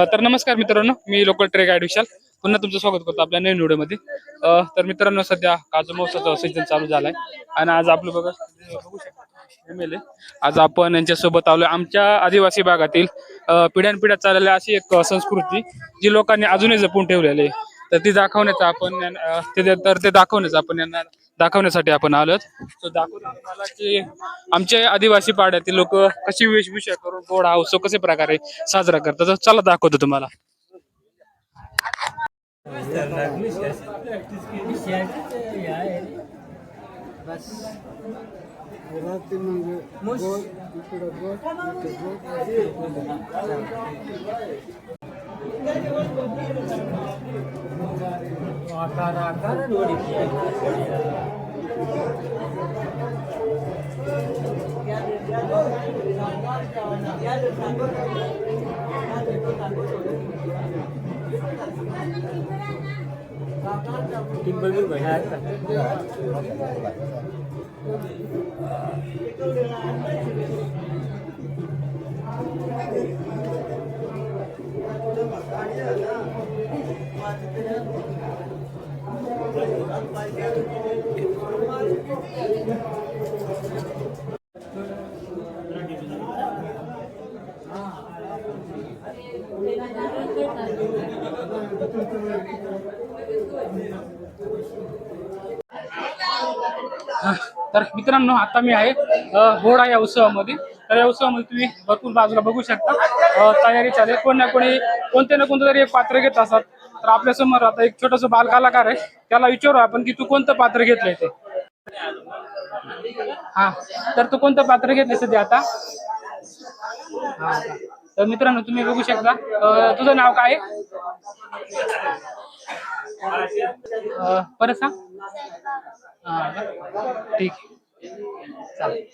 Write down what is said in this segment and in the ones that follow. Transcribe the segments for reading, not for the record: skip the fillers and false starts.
तर नमस्कार मित्रांनो, मी लोकल ट्रेक गाईड विशाल पुन्हा तुमचं स्वागत करतो आपल्या नवीन व्हिडिओमध्ये. तर मित्रांनो, सध्या काजू महोत्सवाचा सीझन चालू झालाय आणि आज आपलं बघू शकता MLA. आज आपण यांच्यासोबत आलोय आमच्या आदिवासी भागातील पिढ्यानपिढ्या चाललेली अशी एक संस्कृती जी लोकांनी अजूनही जपून ठेवलेली आहे. तर ती दाखवण्याचा आपण ते दाखवण्याचा आपण यांना दाखवण्यासाठी आपण आलोत. तर दाखवतो तुम्हाला की आमचे आदिवासी पाड्यातील लोक कशी वेशभूषा करून गोड हा उत्सव कसे प्रकारे साजरा करतात. तर चला दाखवतो तुम्हाला. तर मित्रांनो, आता मी आहे घोडा या उत्सवामध्ये. तर या उत्सवामध्ये तुम्ही भरपूर बाजूला बघू शकता तयारी चालेल. कोण ना कोणतं तरी एक पात्र घेत असतात. तर आपल्या समोर आता एक छोटस बाल कलाकार आहे, त्याला विचारू आपण की तू कोणतं पात्र घेतलंय ते. हा, तर तू कोणतं पात्र घेतलंय सध्या आता? हा, तर मित्रांनो तुम्ही बघू शकता. तुझं नाव काय आहे? परत सांग. ठीक आहे, चालेल.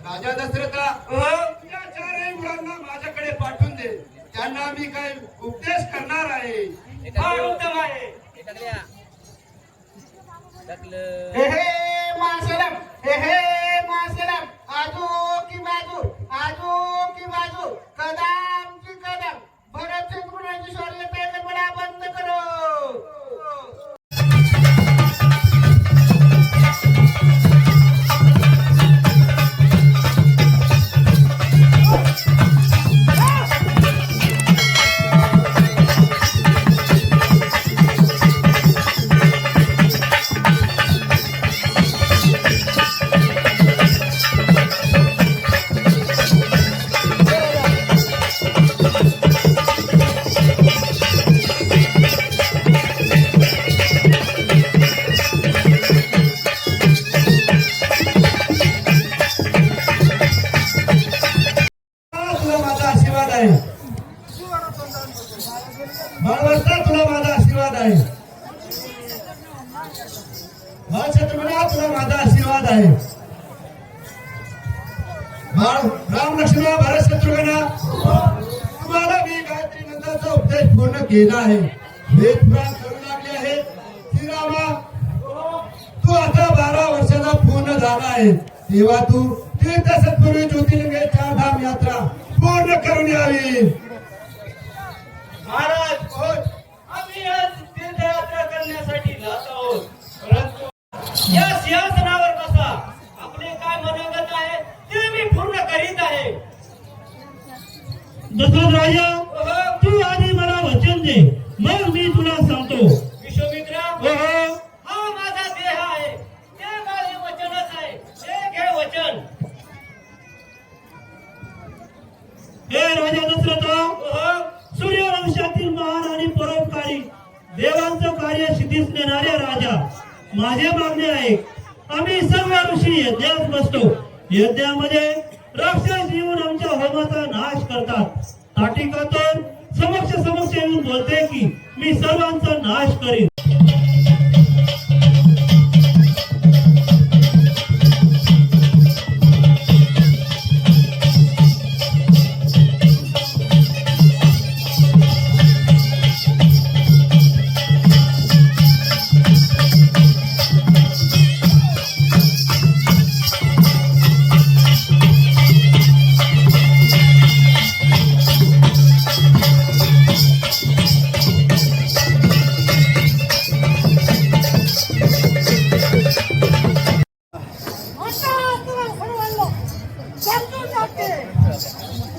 राजा दशरथा तुझ्या चारही मुलांना माझ्याकडे पाठवून दे, त्यांना मी काय उपदेश करणार आहे. फार उत्तम आहे. हे हे मासलम, हे हे मासलम, आजू की बाजू कदम की कदम. भरत सिंग गुणाची शौर्य पहले बडा बंद करो. राम लक्ष्मण भरत शत्रुघ्न तुम्हाला मी गायत्री मंत्राचा उपदेश पूर्ण केला आहे. वेद पुराण करू लागले आहे. श्रीरामा तू आता 12 वर्षाचा पूर्ण झाला आहे, तेव्हा तू तीर्थ सत्पुरुष ज्योतिर्लिंगे 4 धाम यात्रा पूर्ण करून यावी. महाराज आम्ही आज तीर्थयात्रा करण्यासाठी जात आहोत, परंतु या सिंहासनावर बसा. आपले काय मनोगत आहे ते मी पूर्ण करीत आहे. दशरथ राजा, तू आधी मला वचन दे, मग मी तुला सांगतो. विश्वामित्रा, हा माझा देह आहे, ते माझे वचनच आहे, ते घे वचन. हे राजा दशरथा, सूर्यवंशातील महान आणि परोपकारी देवांचं कार्य सिद्धीस नेणारे राजा, माझे मागणे आहे. आम्ही सर्व ऋषी यज्ञात बसतो. यज्ञामध्ये राक्षस येऊन आमच्या होमाचा नाश करतात. ताटिकातून समक्ष येऊन बोलते की मी सर्वांचा नाश करीन.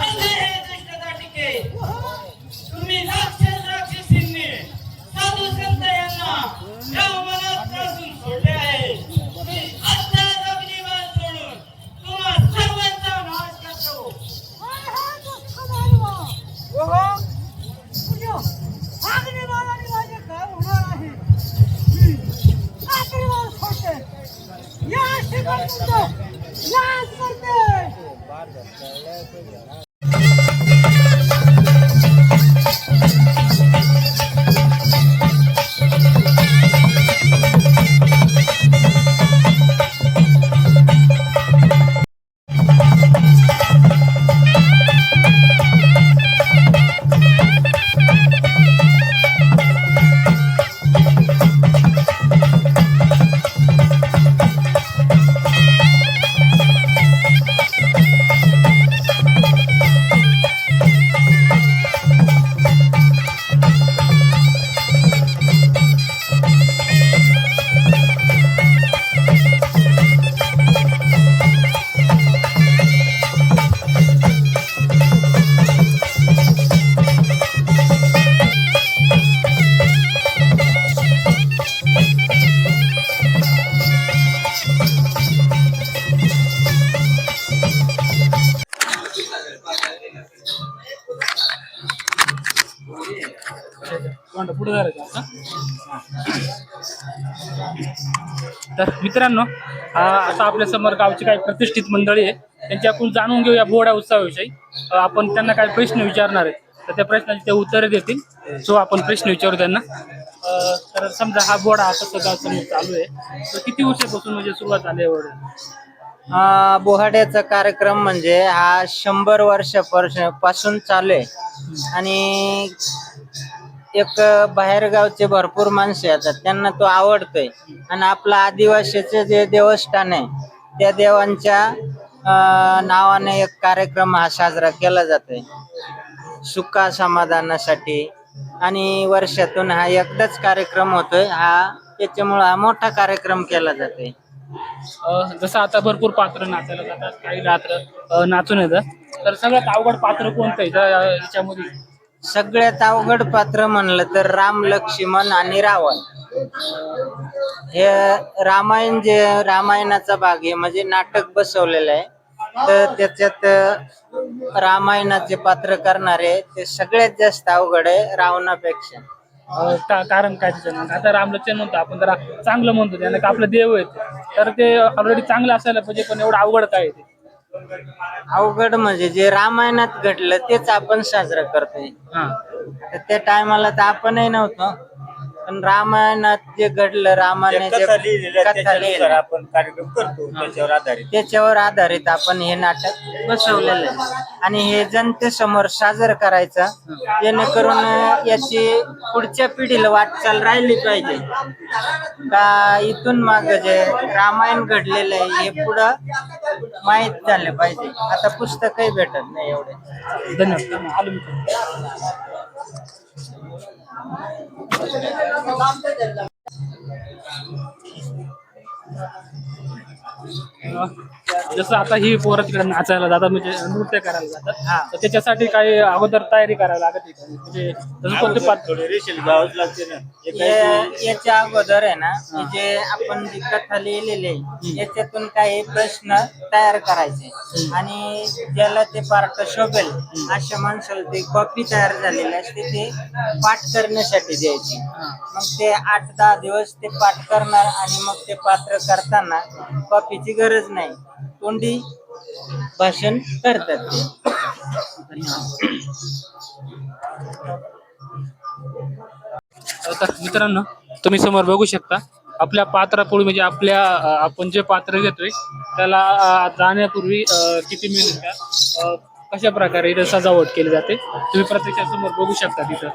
अंधे हे दुष्ट ताटिके, तुम्ही राक्षसींनी साधू संत यांना या मनात त्रासून सोडले आहे. मी आत्ताच अग्निबाण सोडून तुम्हा सर्वांचा नाश करतो. पुढे जायचं. तर मित्रांनो, आता आपल्या समोर गावची काही प्रतिष्ठित मंडळी आहे, त्यांच्याकडून जाणून घेऊया बोहडा उत्सवाविषयी. आपण त्यांना काही प्रश्न विचारणार आहे, तर त्या प्रश्नाची ते उत्तरे देतील. सो आपण प्रश्न विचारू त्यांना. तर समजा हा बोहडा आता गाव समोर चालू आहे, तर किती वर्षापासून म्हणजे सुरुवात झाली आहे? बोहाड्याचा कार्यक्रम म्हणजे हा 100 वर्षापासून चालू आहे. आणि एक बाहेरगावचे भरपूर माणसे येतात, त्यांना तो आवडतोय. आणि आपला आदिवासीचे जे देवस्थान आहे त्या देवांच्या नावाने एक कार्यक्रम हा साजरा केला जातोय सुखा समाधानासाठी. आणि वर्षातून हा एकदाच कार्यक्रम होतोय, त्याच्यामुळे हा मोठा कार्यक्रम केला जातोय. जसं आता भरपूर पात्र नाचायला जातात, काही रात्र नाचून येतात, तर सगळ्यात अवघड पात्र कोणतं आहे याच्यामध्ये? सगळ्यात अवघड पात्र म्हणलं तर राम, लक्ष्मण आणि रावण. हे रामायणाचा भाग आहे, म्हणजे नाटक बसवलेलं आहे. तर त्याच्यात रामायणाचे पात्र करणारे ते सगळ्यात जास्त अवघड आहे रावणापेक्षा. कारण काय त्याच्यानंतर? आता रामलक्ष्मण म्हणतो आपण, जरा चांगलं म्हणतो त्यांना का आपलं देव आहेत, तर ते ऑलरेडी चांगलं असायला पाहिजे, पण एवढं अवघड काय आहे ते? अवघड म्हणजे जे रामायणात घडलं तेच आपण साजरं करतोय. तर त्या टायमाला तर आपणही नव्हतो. पण रामायणात जे घडलं, रामाने जे कथा लिहिल्या आपण कार्यक्रम करतो त्याच्यावर आधारित. त्याच्यावर आधारित आपण हे नाटक बसवलेलं आहे आणि हे जनतेसमोर सादर करायचं, जेणेकरून याची पुढच्या पिढीला वाटचाल राहिली पाहिजे का इथून माग जे रामायण घडलेलं आहे हे पुढं माहीत झालं पाहिजे. आता पुस्तकही भेटत नाही एवढे. धन्यवाद. आलो मी. जसं आता ही पोरं तिकडे नाचायला जातात म्हणजे नृत्य करायला जातात, तर त्याच्यासाठी काही अगोदर तयारी करावी लागत आहे का? म्हणजे जसं कोणते पात्र रेशील घ्यावंच लागते ना. याच्या अगोदर आहे ना, हे जे आपण जी कथा लिहिलेली आहे याच्यातून काही प्रश्न तयार करायचे आणि ज्याला ते पार्ट शोभेल अशा माणसाला ते कॉपी तयार झालेली असते, ते पाठ करण्यासाठी द्यायची. मग ते 8-10 दिवस ते पाठ करणार आणि मग ते पात्र करताना कॉपीची गरज नाही, तोंडी भाषण करतात ते. तर मित्रांनो, तुम्ही समोर बघू शकता आपल्या पात्रापुढे म्हणजे आपल्या आपण जे पात्र घेतोय त्याला जाण्यापूर्वी किती मिनिट कशा प्रकारे इथं सजावट केली जाते तुम्ही प्रत्यक्षात समोर बघू शकता तिथं.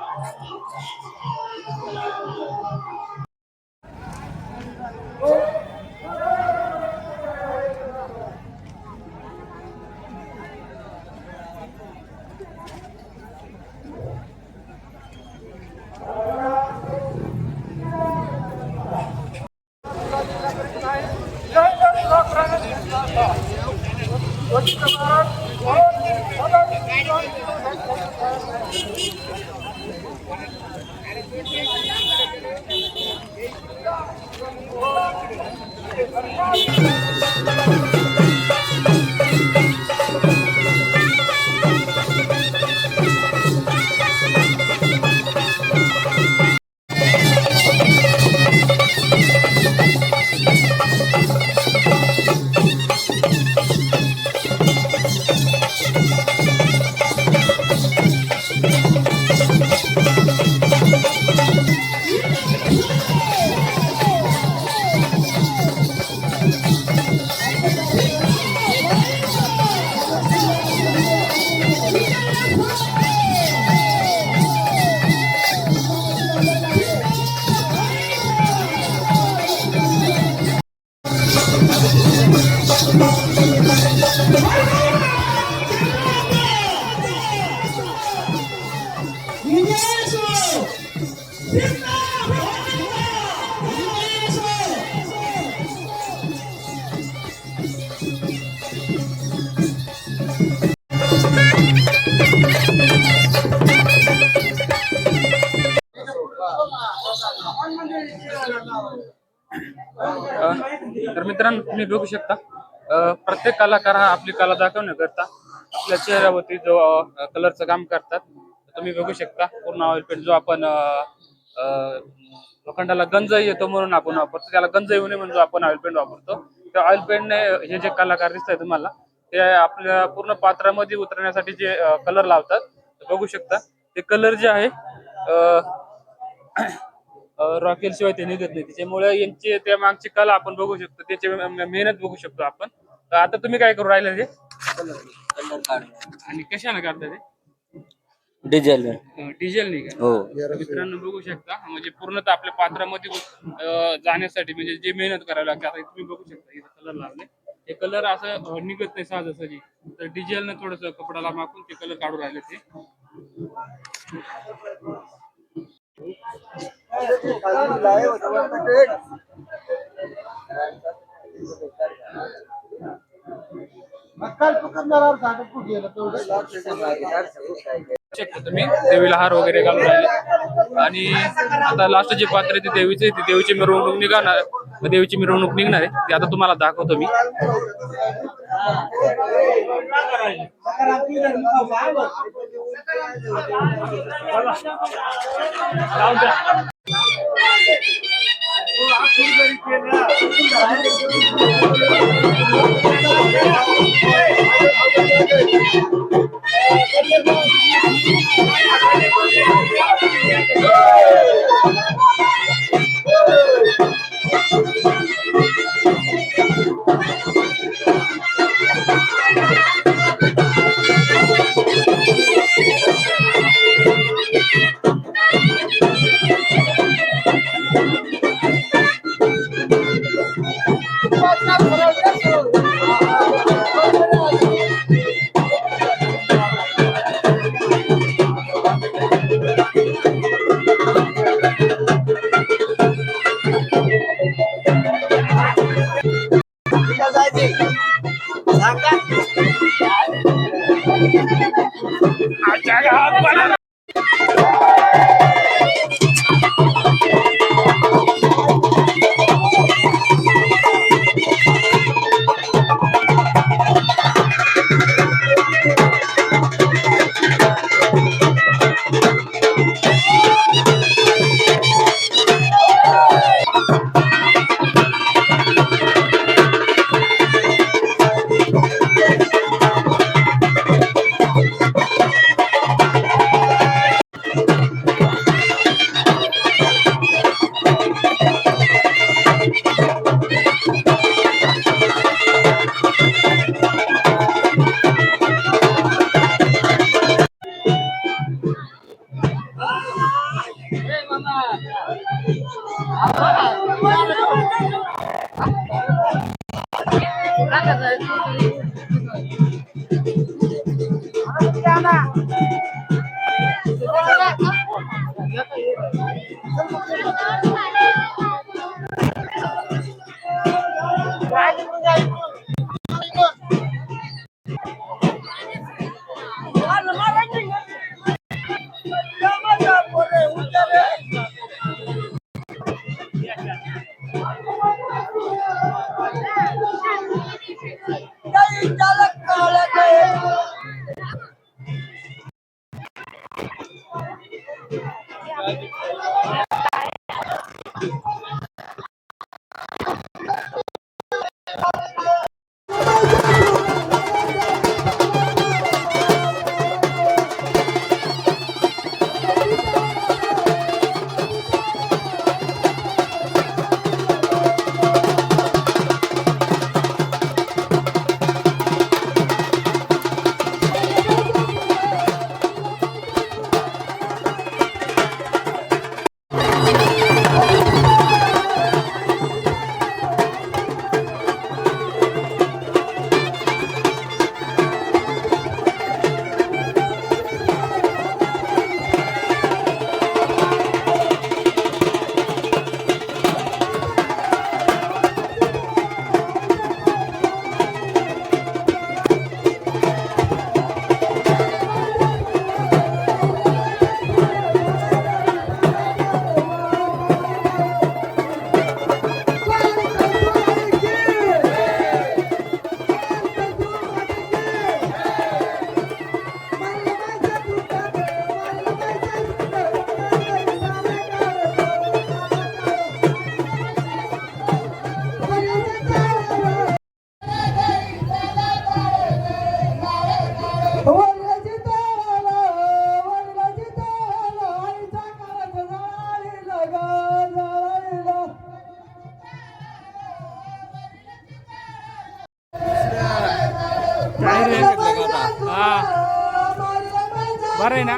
तर मित्रांनो तुम्ही बघू शकता प्रत्येक कलाकार हा आपली कला दाखवण्याकरता आपल्या चेहऱ्यावरती जो कलरचं काम करतात. तुम्ही बघू शकता पूर्ण ऑइल पेंट जो आपण लोखंडाला गंज येतो म्हणून आपण वापरतो, त्याला गंज येऊ नये म्हणून जो आपण ऑइल पेंट वापरतो, त्या ऑइल पेंटने हे जे कलाकार दिसतात तुम्हाला ते आपल्या पूर्ण पात्रामध्ये उतरण्यासाठी जे कलर लावतात बघू शकता. ते कलर जे आहे रॉकेल शिवाय ते निघत नाही, त्याच्यामुळे यांची त्या मागची कला आपण बघू शकतो, त्याची मेहनत बघू शकतो आपण. तर आता तुम्ही काय करू राहिले ते आणि कशाने काढता ते? डिझेल. डिझेल नाही का? हो. मित्रांनो बघू शकता म्हणजे पूर्णतः आपल्या पात्रामध्ये जाण्यासाठी म्हणजे जे मेहनत करावी लागते. आता तुम्ही बघू शकता इथं कलर लावले, हे कलर असं निघत नाही सहजासहजी, तर डिझेलने थोडस कपडाला माखून ते कलर काढून राहिले ते. तुम्ही देवीला हार वगैरे घालून राहिले आणि आता लास्ट जे पात्र आहे ते देवीचे, देवीची मिरवणूक निघणार, देवीची मिरवणूक निघणार आहे ते आता तुम्हाला दाखवतो मी. बरं आहे ना?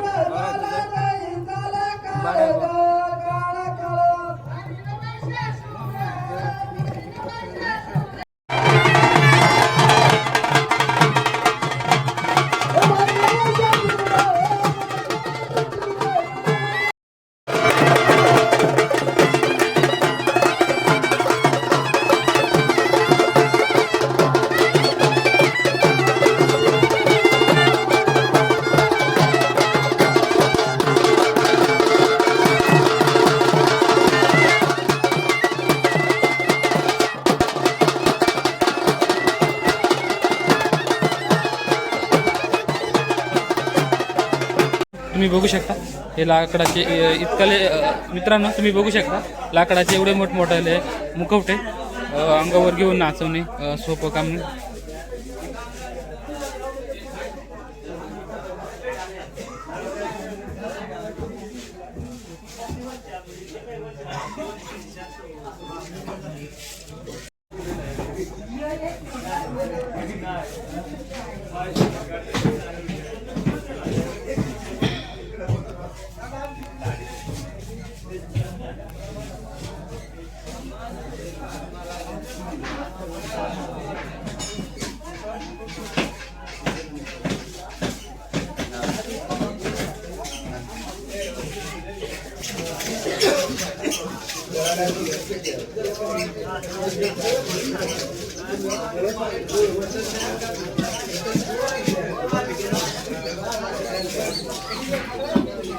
तुम्ही बघू शकता हे लाकडाचे इतकले मित्रांनो तुम्ही बघू शकता लाकडाचे एवढे मोठमोठाले मुखवटे अंगावर घेऊन नाचवणे सोपं काम नाही.